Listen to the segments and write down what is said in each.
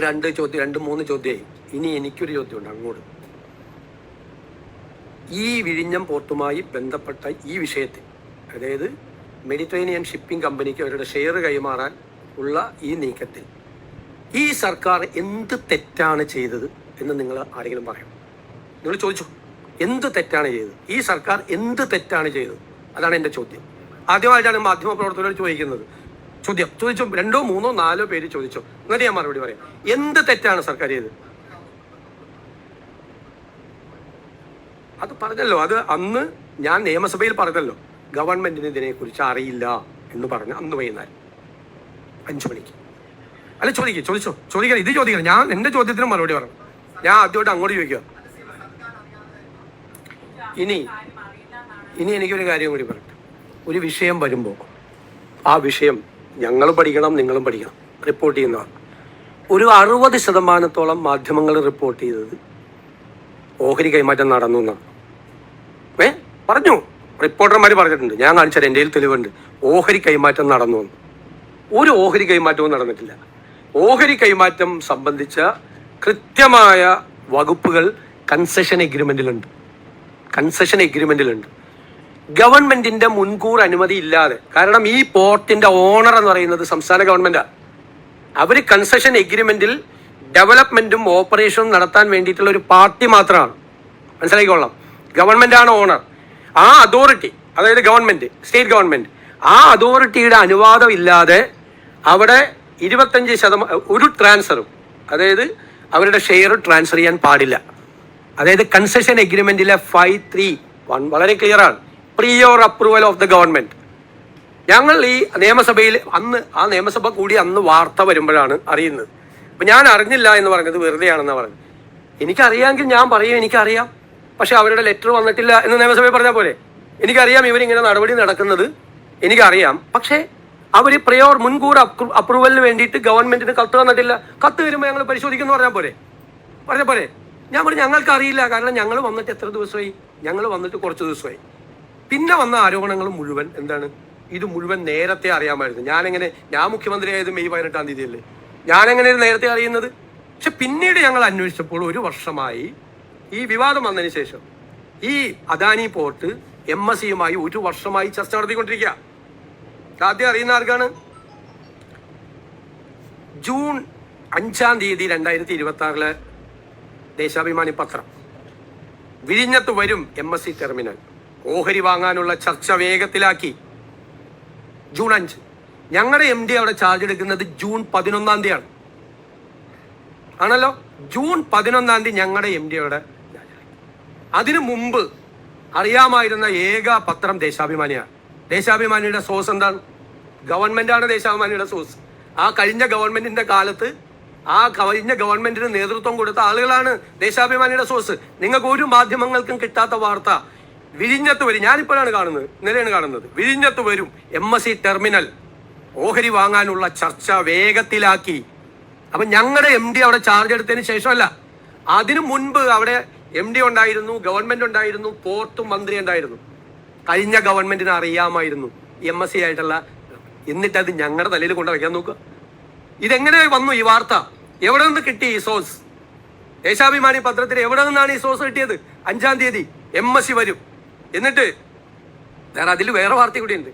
രണ്ട് മൂന്ന് ചോദ്യമായി. ഇനി എനിക്കൊരു ചോദ്യമുണ്ട് അങ്ങോട്ട്. ഈ വിഴിഞ്ഞം പോർട്ടുമായി ബന്ധപ്പെട്ട ഈ വിഷയത്തിൽ, അതായത് മെഡിറ്ററേനിയൻ ഷിപ്പിംഗ് കമ്പനിക്ക് അവരുടെ ഷെയർ കൈമാറാൻ ഉള്ള ഈ നീക്കത്തിൽ ഈ സർക്കാർ എന്ത് തെറ്റാണ് ചെയ്തത് എന്ന് നിങ്ങൾ ആരെങ്കിലും പറയണം. നിങ്ങൾ ചോദിച്ചു, എന്ത് തെറ്റാണ് ചെയ്തത്? ഈ സർക്കാർ എന്ത് തെറ്റാണ് ചെയ്തത്? അതാണ് എൻ്റെ ചോദ്യം. ആദ്യമായിട്ടാണ് മാധ്യമപ്രവർത്തകരോട് ചോദിക്കുന്നത്. ചോദിച്ചോ, 2, 3, 4 പേര് ചോദിച്ചോ, എന്നിട്ട് ഞാൻ മറുപടി പറയാം. എന്ത് തെറ്റാണ് സർക്കാർ ചെയ്തത്? അത് പറഞ്ഞല്ലോ, അത് അന്ന് ഞാൻ നിയമസഭയിൽ പറഞ്ഞല്ലോ, ഗവൺമെന്റിന് ഇതിനെക്കുറിച്ച് അറിയില്ല എന്ന് പറഞ്ഞ് അന്ന് വൈകുന്നേരം 5 മണിക്ക്. അല്ല, ചോദിക്കണം, ഇത് ചോദിക്കണം. ഞാൻ എൻ്റെ ചോദ്യത്തിന് മറുപടി പറഞ്ഞു. ഞാൻ ആദ്യമായിട്ട് അങ്ങോട്ട് ചോദിക്കുക. ഇനി എനിക്കൊരു കാര്യം കൂടി പറയട്ടെ. ഒരു വിഷയം വരുമ്പോൾ ആ വിഷയം ഞങ്ങളും പഠിക്കണം, നിങ്ങളും പഠിക്കണം. റിപ്പോർട്ട് ചെയ്യുന്നതാണ്. ഒരു 60% മാധ്യമങ്ങൾ റിപ്പോർട്ട് ചെയ്തത് ഓഹരി കൈമാറ്റം നടന്നു എന്നാണ്. പറഞ്ഞു, റിപ്പോർട്ടർമാർ പറഞ്ഞിട്ടുണ്ട്. ഞാൻ കാണിച്ചാൽ എൻ്റെ കയ്യിൽ തെളിവുണ്ട്. ഓഹരി കൈമാറ്റം നടന്നു എന്ന്. ഒരു ഓഹരി കൈമാറ്റവും നടന്നിട്ടില്ല. ഓഹരി കൈമാറ്റം സംബന്ധിച്ച കൃത്യമായ വകുപ്പുകൾ കൺസെഷൻ എഗ്രിമെന്റിലുണ്ട്. ഗവൺമെന്റിന്റെ മുൻകൂർ അനുമതി ഇല്ലാതെ, കാരണം ഈ പോർട്ടിന്റെ ഓണർ എന്ന് പറയുന്നത് സംസ്ഥാന ഗവൺമെന്റാണ്. അവർ കൺസെഷൻ എഗ്രിമെന്റിൽ ഡെവലപ്മെന്റും ഓപ്പറേഷനും നടത്താൻ വേണ്ടിയിട്ടുള്ള ഒരു പാർട്ടി മാത്രമാണ്. മനസ്സിലാക്കിക്കൊള്ളാം. ഗവൺമെന്റ് ആണ് ഓണർ. ആ അതോറിറ്റി, അതായത് ഗവൺമെന്റ്, സ്റ്റേറ്റ് ഗവൺമെന്റ്, ആ അതോറിറ്റിയുടെ അനുവാദം ഇല്ലാതെ അവിടെ 25% ഒരു ട്രാൻസ്ഫറും, അതായത് അവരുടെ ഷെയർ ട്രാൻസ്ഫർ ചെയ്യാൻ പാടില്ല. അതായത് കൺസെഷൻ എഗ്രിമെന്റിലെ 5.3.1 വളരെ ക്ലിയർ ആണ്. Prior approval of the government. ഞങ്ങൾ ഈ നിയമസഭയിൽ ആ നിയമസഭ കൂടി അന്ന് വാർത്ത വരുമ്പോഴാണ് അറിയുന്നത്. അപ്പൊ ഞാൻ അറിഞ്ഞില്ല എന്ന് പറഞ്ഞത് വെറുതെയാണെന്നാണ് പറഞ്ഞത്. എനിക്കറിയാമെങ്കിൽ ഞാൻ പറയും എനിക്കറിയാം, പക്ഷെ അവരുടെ ലെറ്റർ വന്നിട്ടില്ല എന്ന് നിയമസഭയിൽ പറഞ്ഞാൽ പോലെ. എനിക്കറിയാം ഇവരിങ്ങനെ നടപടി നടക്കുന്നത്, എനിക്കറിയാം. പക്ഷേ അവർ പ്രിയോർ മുൻകൂർ അപ്രൂവലിന് വേണ്ടിയിട്ട് ഗവൺമെന്റിന് കത്ത് വന്നിട്ടില്ല. കത്ത് വരുമ്പോൾ ഞങ്ങൾ പരിശോധിക്കുന്നു പറഞ്ഞ പോലെ. ഞാൻ പറഞ്ഞു ഞങ്ങൾക്ക് അറിയില്ല, കാരണം ഞങ്ങൾ വന്നിട്ട് എത്ര ദിവസമായി? ഞങ്ങൾ വന്നിട്ട് കുറച്ച് ദിവസമായി. പിന്നെ വന്ന ആരോപണങ്ങൾ മുഴുവൻ എന്താണ്? ഇത് മുഴുവൻ നേരത്തെ അറിയാമായിരുന്നു. ഞാൻ മുഖ്യമന്ത്രിയായത് മെയ് 18-ാം തീയതിയല്ലേ. ഞാനെങ്ങനെയാണ് നേരത്തെ അറിയുന്നത്? പക്ഷെ പിന്നീട് ഞങ്ങൾ അന്വേഷിച്ചപ്പോൾ 1 വർഷമായി ഈ വിവാദം വന്നതിന് ശേഷം ഈ അദാനി പോർട്ട് MSCയുമായി 1 വർഷമായി ചർച്ച നടത്തിക്കൊണ്ടിരിക്കുക. ആദ്യം അറിയുന്ന ആർക്കാണ്? ജൂൺ 5-ാം തീയതി 2026 ദേശാഭിമാനി പത്രം, വിഴിഞ്ഞത്ത് വരും MSC ടെർമിനൽ, ഓഹരി വാങ്ങാനുള്ള ചർച്ച വേഗത്തിലാക്കി. ജൂൺ 5. ഞങ്ങളുടെ MD അവിടെ ചാർജ് എടുക്കുന്നത് ജൂൺ 11-ാം തീയതിയാണ്. ആണല്ലോ. ജൂൺ 11-ാം തീയതി ഞങ്ങളുടെ MD അവിടെ. അതിനു മുമ്പ് അറിയാമായിരുന്ന ഏക പത്രം ദേശാഭിമാനിയാണ്. ദേശാഭിമാനിയുടെ സോഴ്സ് എന്താണ്? ഗവൺമെന്റാണ് ദേശാഭിമാനിയുടെ സോഴ്സ്. ആ കഴിഞ്ഞ ഗവൺമെന്റിന്റെ കാലത്ത് ആ കഴിഞ്ഞ ഗവൺമെന്റിന് നേതൃത്വം കൊടുത്ത ആളുകളാണ് ദേശാഭിമാനിയുടെ സോഴ്സ്. നിങ്ങൾക്ക് ഒരു മാധ്യമങ്ങൾക്കും കിട്ടാത്ത വാർത്ത വിഴിഞ്ഞത്ത് വരും. ഞാനിപ്പോഴാണ് കാണുന്നത്, ഇന്നലെയാണ് കാണുന്നത്. വിഴിഞ്ഞത്ത് വരും MSC ടെർമിനൽ, ഓഹരി വാങ്ങാനുള്ള ചർച്ച വേഗത്തിലാക്കി. അപ്പൊ ഞങ്ങളുടെ MD അവിടെ ചാർജ് എടുത്തതിന് ശേഷമല്ല, അതിനു മുൻപ് അവിടെ MD ഉണ്ടായിരുന്നു, ഗവൺമെന്റ് ഉണ്ടായിരുന്നു, പോർട്ടും മന്ത്രി ഉണ്ടായിരുന്നു. കഴിഞ്ഞ ഗവൺമെന്റിന് അറിയാമായിരുന്നു MSC ആയിട്ടുള്ള. എന്നിട്ട് അത് ഞങ്ങളുടെ തലയിൽ കൊണ്ട് വയ്ക്കാൻ നോക്കുക. ഇതെങ്ങനെ വന്നു ഈ വാർത്ത? എവിടെ നിന്ന് കിട്ടി ഈ സോഴ്സ്? ദേശാഭിമാനി പത്രത്തിൽ എവിടെ നിന്നാണ് ഈ സോഴ്സ് കിട്ടിയത്? 5-ാം തീയതി MSC വരും. എന്നിട്ട് അതിൽ വേറെ വാർത്ത കൂടി ഉണ്ട്.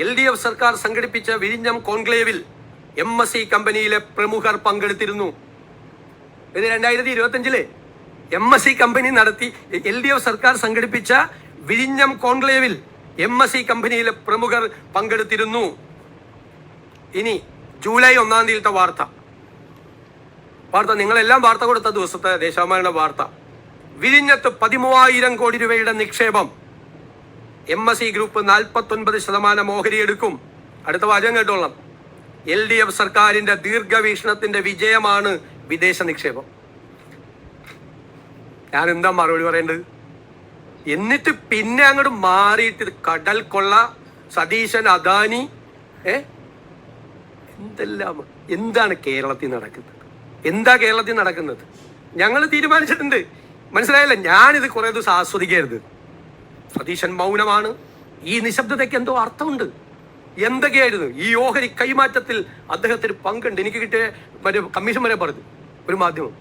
LDF സർക്കാർ സംഘടിപ്പിച്ച വിഴിഞ്ഞം കോൺക്ലേവിൽ MSC കമ്പനിയിലെ പ്രമുഖർ പങ്കെടുത്തിരുന്നു. ഇത് 2025 MSC കമ്പനി നടത്തി, LDF സർക്കാർ സംഘടിപ്പിച്ച വിഴിഞ്ഞം കോൺക്ലേവിൽ MSC കമ്പനിയിലെ പ്രമുഖർ പങ്കെടുത്തിരുന്നു. ഇനി ജൂലൈ 1-ാം തീയതിയിലത്തെ വാർത്ത നിങ്ങളെല്ലാം വാർത്ത കൊടുത്ത ദിവസത്തെ ദേശാഭിമാനിയുടെ വാർത്ത. വിഴിഞ്ഞത്ത് 13,000 കോടി രൂപയുടെ നിക്ഷേപം. MSC ഗ്രൂപ്പ് 49% ഓഹരി എടുക്കും. അടുത്ത വാചകം കേട്ടോളാം. LDF സർക്കാരിന്റെ ദീർഘവീക്ഷണത്തിന്റെ വിജയമാണ് വിദേശ നിക്ഷേപം. ഞാൻ എന്താ മറുപടി പറയേണ്ടത്? എന്നിട്ട് പിന്നെ അങ്ങോട്ട് മാറിയിട്ട് കടൽ കൊള്ള, സതീശൻ, അദാനി, എന്താണ് കേരളത്തിൽ നടക്കുന്നത്? ഞങ്ങൾ തീരുമാനിച്ചിട്ടുണ്ട്. മനസ്സിലായല്ലോ. ഞാനിത് കുറെ ദിവസം ആസ്വദിക്കരുത്. സതീശൻ മൗനമാണ്. ഈ നിശബ്ദതയ്ക്ക് എന്തോ അർത്ഥമുണ്ട്. എന്തൊക്കെയായിരുന്നു ഈ ഓഹരി കൈമാറ്റത്തിൽ അദ്ദേഹത്തിന് പങ്കുണ്ട്? എനിക്ക് കിട്ടിയ കമ്മീഷൻ വരെ പറഞ്ഞു ഒരു മാധ്യമം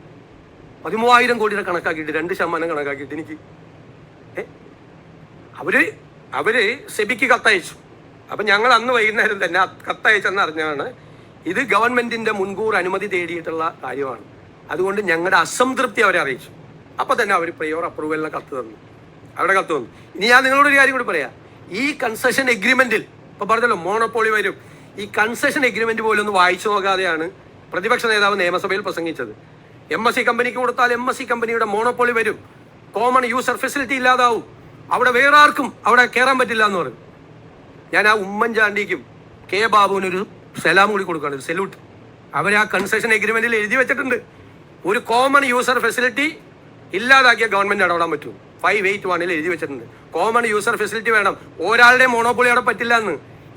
13,000 കോടിയുടെ കണക്കാക്കിയിട്ട് 2% കണക്കാക്കിയിട്ട് എനിക്ക് അവര് സെബിക്ക് കത്തയച്ചു. അപ്പം ഞങ്ങൾ അന്ന് വൈകുന്നേരം തന്നെ കത്തയച്ചെന്ന് അറിഞ്ഞാണ് ഇത് ഗവൺമെന്റിന്റെ മുൻകൂർ അനുമതി തേടിയിട്ടുള്ള കാര്യമാണ്. അതുകൊണ്ട് ഞങ്ങളുടെ അസംതൃപ്തി അവരെ അറിയിച്ചു. അപ്പം തന്നെ അവർ പ്രയോർ അപ്രൂവലിന് കത്ത് തന്നു. ഇനി ഞാൻ നിങ്ങളോടൊരു കാര്യം കൂടി പറയാം. ഈ കൺസെഷൻ എഗ്രിമെന്റിൽ ഇപ്പൊ പറഞ്ഞല്ലോ മോണോപോളി വരും. ഈ കൺസെഷൻ എഗ്രിമെന്റ് പോലും ഒന്ന് വായിച്ചു നോക്കാതെയാണ് പ്രതിപക്ഷ നേതാവ് നിയമസഭയിൽ പ്രസംഗിച്ചത്. MSC കമ്പനിക്ക് കൊടുത്താൽ MSC കമ്പനിയുടെ മോണോപോളി വരും, കോമൺ യൂസർ ഫെസിലിറ്റി ഇല്ലാതാവും, അവിടെ വേറെ ആർക്കും അവിടെ കയറാൻ പറ്റില്ല എന്ന് പറയും. ഞാൻ ആ ഉമ്മൻചാണ്ടിക്കും കെ ബാബുവിനൊരു സലാം കൂടി കൊടുക്കുകയാണ്, ഒരു സല്യൂട്ട്. അവർ ആ കൺസെഷൻ എഗ്രിമെന്റിൽ എഴുതി വെച്ചിട്ടുണ്ട്, ഒരു കോമൺ യൂസർ ഫെസിലിറ്റി ഇല്ലാതാക്കിയ ഗവൺമെന്റ് ഇടപെടാൻ പറ്റും. 581 എഴുതി വെച്ചിട്ടുണ്ട് കോമൺ യൂസർ ഫെസിലിറ്റി വേണം, ഒരാളുടെ മോണോപോളി അവിടെ പറ്റില്ല എന്ന്.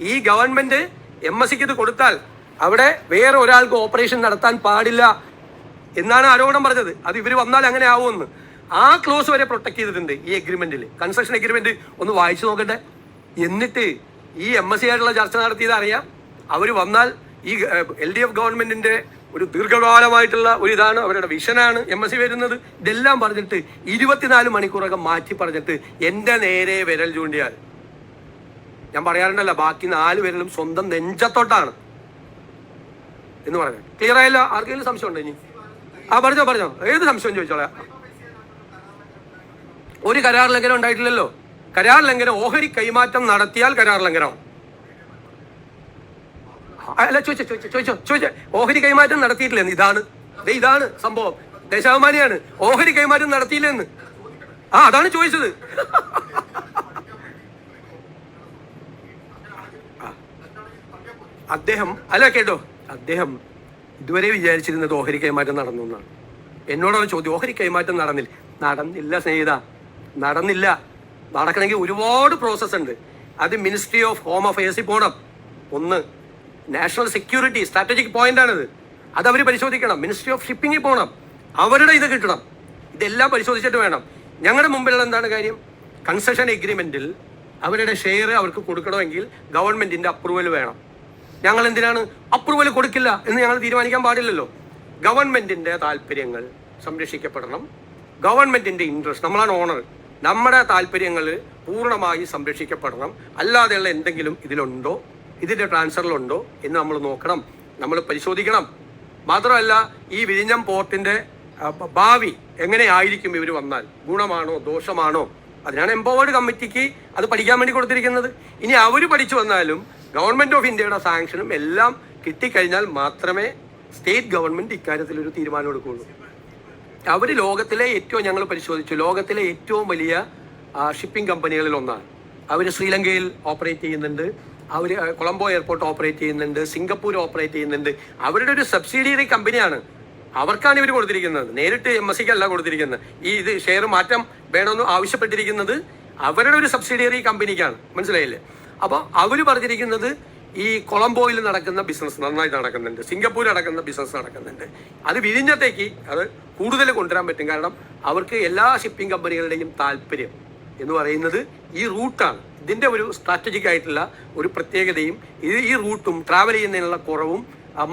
ഈ ഗവൺമെന്റ് MSCക്ക് ഇത് കൊടുത്താൽ അവിടെ വേറെ ഒരാൾക്ക് ഓപ്പറേഷൻ നടത്താൻ പാടില്ല എന്നാണ് ആരോപണം പറഞ്ഞത്. അത് ഇവർ വന്നാൽ അങ്ങനെ ആവുമെന്ന്. ആ ക്ലോസ് വരെ പ്രൊട്ടക്ട് ചെയ്തിട്ടുണ്ട് ഈ എഗ്രിമെന്റിൽ. കൺസെഷൻ എഗ്രിമെന്റ് ഒന്ന് വായിച്ചു നോക്കട്ടെ. എന്നിട്ട് ഈ MSC ആയിട്ടുള്ള ചർച്ച നടത്തിയത് അറിയാം. അവർ വന്നാൽ ഈ LDF ഗവൺമെന്റിന്റെ ഒരു ദീർഘകാലമായിട്ടുള്ള ഒരു ഇതാണ്, അവരുടെ വിഷനാണ് MSC വരുന്നത്. ഇതെല്ലാം പറഞ്ഞിട്ട് 24 മണിക്കൂറൊക്കെ മാറ്റി പറഞ്ഞിട്ട് എൻ്റെ നേരെ വിരൽ ചൂണ്ടിയാൽ, ഞാൻ പറയാറുണ്ടല്ലോ ബാക്കി 4 വിരലും സ്വന്തം നെഞ്ചത്തോട്ടാണ് എന്ന് പറയാം. ക്ലിയർ ആയല്ലോ? ആർക്കെങ്കിലും സംശയം ഉണ്ടോ? ഇനി പറഞ്ഞോ, ഏത് സംശയം ചോദിച്ചോളാം. ഒരു കരാർ ലംഘനം ഉണ്ടായിട്ടില്ലല്ലോ. കരാർ ലംഘനം ഓഹരി കൈമാറ്റം നടത്തിയാൽ കരാർ ലംഘനമാണ്. അല്ല ചോദിച്ചോ ഓഹരി കൈമാറ്റം നടത്തിയിട്ടില്ലെന്ന്. ഇതാണ് സംഭവം. ദേശാഭിമാനിയാണ് ഓഹരി കൈമാറ്റം നടത്തിയില്ലെന്ന്. അതാണ് ചോദിച്ചത്. അദ്ദേഹം ഇതുവരെ വിചാരിച്ചിരുന്നത് ഓഹരി കൈമാറ്റം നടന്നു എന്നാണ്. എന്നോടാണ് ചോദ്യം, ഓഹരി കൈമാറ്റം നടന്നില്ല സ്നേഹിത, നടന്നില്ല. നടക്കണമെങ്കിൽ ഒരുപാട് പ്രോസസ് ഉണ്ട്. അത് മിനിസ്ട്രി ഓഫ് ഹോം അഫയേഴ്സിൽ പോകണം. ഒന്ന് നാഷണൽ സെക്യൂരിറ്റി സ്ട്രാറ്റജിക് പോയിന്റ് ആണിത്, അത് അവർ പരിശോധിക്കണം. മിനിസ്ട്രി ഓഫ് ഷിപ്പിങ്ങിൽ പോകണം, അവരുടെ ഇത് കിട്ടണം. ഇതെല്ലാം പരിശോധിച്ചിട്ട് വേണം. ഞങ്ങളുടെ മുമ്പിലുള്ള എന്താണ് കാര്യം? കൺസെഷൻ എഗ്രിമെന്റിൽ അവരുടെ ഷെയർ അവർക്ക് കൊടുക്കണമെങ്കിൽ ഗവൺമെന്റിന്റെ അപ്രൂവൽ വേണം. ഞങ്ങൾ എന്തിനാണ് അപ്രൂവൽ കൊടുക്കില്ല എന്ന് ഞങ്ങൾ തീരുമാനിക്കാൻ പാടില്ലല്ലോ. ഗവൺമെന്റിന്റെ താല്പര്യങ്ങൾ സംരക്ഷിക്കപ്പെടണം, ഗവൺമെന്റിന്റെ ഇൻട്രസ്റ്റ്, നമ്മളാണ് ഓണർ, നമ്മുടെ താല്പര്യങ്ങൾ പൂർണ്ണമായി സംരക്ഷിക്കപ്പെടണം. അല്ലാതെയുള്ള എന്തെങ്കിലും ഇതിലുണ്ടോ, ഇതിന്റെ ട്രാൻസ്ഫറിലുണ്ടോ എന്ന് നമ്മൾ നോക്കണം, നമ്മൾ പരിശോധിക്കണം. മാത്രമല്ല ഈ വിഴിഞ്ഞം പോർട്ടിന്റെ ഭാവി എങ്ങനെയായിരിക്കും ഇവർ വന്നാൽ, ഗുണമാണോ ദോഷമാണോ, അതിനാണ് എംപവേർഡ് കമ്മിറ്റിക്ക് അത് പഠിക്കാൻ വേണ്ടി കൊടുത്തിരിക്കുന്നത്. ഇനി അവർ പഠിച്ചു വന്നാലും ഗവൺമെന്റ് ഓഫ് ഇന്ത്യയുടെ സാങ്ഷനും എല്ലാം കിട്ടിക്കഴിഞ്ഞാൽ മാത്രമേ സ്റ്റേറ്റ് ഗവൺമെന്റ് ഇക്കാര്യത്തിൽ ഒരു തീരുമാനം എടുക്കുകയുള്ളൂ. അവർ ലോകത്തിലെ ഞങ്ങൾ പരിശോധിച്ചു, ലോകത്തിലെ ഏറ്റവും വലിയ ഷിപ്പിംഗ് കമ്പനികളിൽ ഒന്നാണ്. അവർ ശ്രീലങ്കയിൽ ഓപ്പറേറ്റ് ചെയ്യുന്നുണ്ട്, അവർ കൊളംബോ എയർപോർട്ട് ഓപ്പറേറ്റ് ചെയ്യുന്നുണ്ട്, സിംഗപ്പൂർ ഓപ്പറേറ്റ് ചെയ്യുന്നുണ്ട്. അവരുടെ ഒരു സബ്സിഡിയറി കമ്പനിയാണ്, അവർക്കാണ് ഇവർ കൊടുത്തിരിക്കുന്നത്, നേരിട്ട് MSCക്ക് അല്ല കൊടുത്തിരിക്കുന്നത്. ഇത് ഷെയർ മാറ്റം വേണമെന്ന് ആവശ്യപ്പെട്ടിരിക്കുന്നത് അവരുടെ ഒരു സബ്സിഡിയറി കമ്പനിക്കാണ്. മനസ്സിലായില്ലേ? അപ്പോൾ അവർ പറഞ്ഞിരിക്കുന്നത് ഈ കൊളംബോയിൽ നടക്കുന്ന ബിസിനസ് നന്നായിട്ട് നടക്കുന്നുണ്ട്, സിംഗപ്പൂർ നടക്കുന്ന ബിസിനസ് നടക്കുന്നുണ്ട്, അത് വിഴിഞ്ഞത്തേക്ക് അത് കൂടുതൽ കൊണ്ടുവരാൻ പറ്റും. കാരണം അവർക്ക് എല്ലാ ഷിപ്പിംഗ് കമ്പനികളുടെയും താല്പര്യം എന്ന് പറയുന്നത് ഈ റൂട്ടാണ്. ഇതിൻ്റെ ഒരു സ്ട്രാറ്റജിക് ആയിട്ടുള്ള ഒരു പ്രത്യേകതയും ഈ റൂട്ടും ട്രാവൽ ചെയ്യുന്നതിനുള്ള കുറവും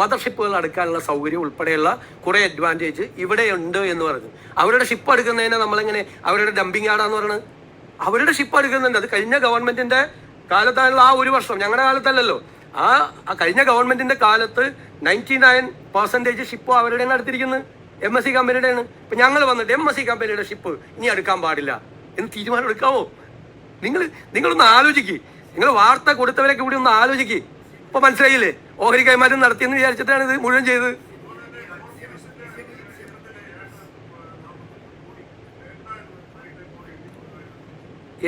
മദർഷിപ്പുകൾ അടുക്കാനുള്ള സൗകര്യം ഉൾപ്പെടെയുള്ള കുറേ അഡ്വാൻറ്റേജ് ഇവിടെ ഉണ്ട് എന്ന് പറഞ്ഞു. അവരുടെ ഷിപ്പ് എടുക്കുന്നതിനെ നമ്മളെങ്ങനെ അവരുടെ ഡംപിങ് ആടാന്ന് പറയുന്നത്? അവരുടെ ഷിപ്പ് എടുക്കുന്നുണ്ട്. അത് കഴിഞ്ഞ ഗവൺമെന്റിന്റെ കാലത്താണല്ലോ, ആ ഒരു വർഷം, ഞങ്ങളുടെ കാലത്തല്ലല്ലോ, ആ കഴിഞ്ഞ ഗവൺമെന്റിന്റെ കാലത്ത് 99% ഷിപ്പ് അവരുടെയാണ് എടുത്തിരിക്കുന്നത്, MSC കമ്പനിയുടെയാണ്. ഇപ്പൊ ഞങ്ങൾ വന്നിട്ട് MSC കമ്പനിയുടെ ഷിപ്പ് ഇനി എടുക്കാൻ പാടില്ല എന്ന് തീരുമാനം എടുക്കാമോ? നിങ്ങളൊന്ന് ആലോചിക്ക്, നിങ്ങൾ വാർത്ത കൊടുത്തവരൊക്കെ കൂടി ഒന്ന് ആലോചിക്ക്. ഇപ്പൊ മനസ്സിലായില്ലേ ഓഹരി കൈമാറ്റം നടത്തിയെന്ന് വിചാരിച്ചിട്ടാണ് ഇത് മുഴുവൻ ചെയ്തത്.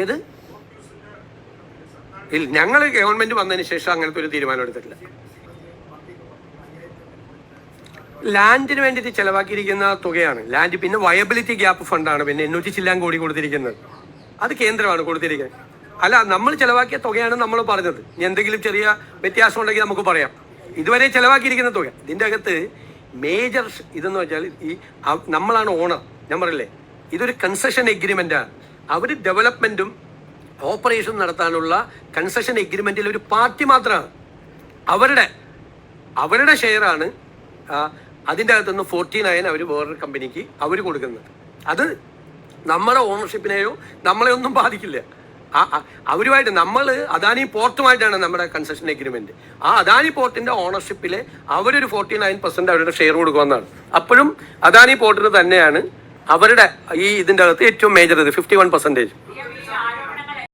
ഏത് ഇല്ല, ഞങ്ങൾ ഗവൺമെന്റ് വന്നതിന് ശേഷം അങ്ങനത്തെ ഒരു തീരുമാനം എടുത്തിട്ടില്ല. ലാൻഡിന് വേണ്ടിയിട്ട് ചെലവാക്കിയിരിക്കുന്ന തുകയാണ് ലാൻഡ്. പിന്നെ വയബിലിറ്റി ഗ്യാപ്പ് ഫണ്ടാണ് പിന്നെ 800 ചില്ലാൻ കോടി കൊടുത്തിരിക്കുന്നത്, അത് കേന്ദ്രമാണ് കൊടുത്തിരിക്കുന്നത്. അല്ല, നമ്മൾ ചെലവാക്കിയ തുകയാണ് നമ്മൾ പറഞ്ഞത്. ഇനി എന്തെങ്കിലും ചെറിയ വ്യത്യാസം ഉണ്ടെങ്കിൽ നമുക്ക് പറയാം. ഇതുവരെ ചെലവാക്കിയിരിക്കുന്ന തുക, ഇതിൻ്റെ അകത്ത് മേജർ ഇതെന്ന് വെച്ചാൽ നമ്മളാണ് ഓണർ. ഞാൻ പറയില്ലേ, ഇതൊരു കൺസെഷൻ എഗ്രിമെന്റാണ്. അവർ ഡെവലപ്മെന്റും ഓപ്പറേഷൻ നടത്താനുള്ള കൺസെഷൻ എഗ്രിമെന്റിൽ ഒരു പാർട്ടി മാത്രമാണ്. അവരുടെ ഷെയറാണ് അതിൻ്റെ അകത്തുനിന്ന് 49 അവർ വേറൊരു കമ്പനിക്ക് അവർ കൊടുക്കുന്നത്. അത് നമ്മുടെ ഓണർഷിപ്പിനെയോ നമ്മളെ ഒന്നും ബാധിക്കില്ല. അവരുമായിട്ട് നമ്മൾ അദാനി പോർട്ടുമായിട്ടാണ് നമ്മുടെ കൺസെഷൻ എഗ്രിമെന്റ്. ആ അദാനി പോർട്ടിന്റെ ഓണർഷിപ്പിലെ അവരൊരു 49% അവരുടെ ഷെയർ കൊടുക്കുമെന്നാണ്. അപ്പോഴും അദാനി പോർട്ടിന് തന്നെയാണ് അവരുടെ ഈ ഇതിൻ്റെ അകത്ത് ഏറ്റവും മേജർ ഇത് 51%.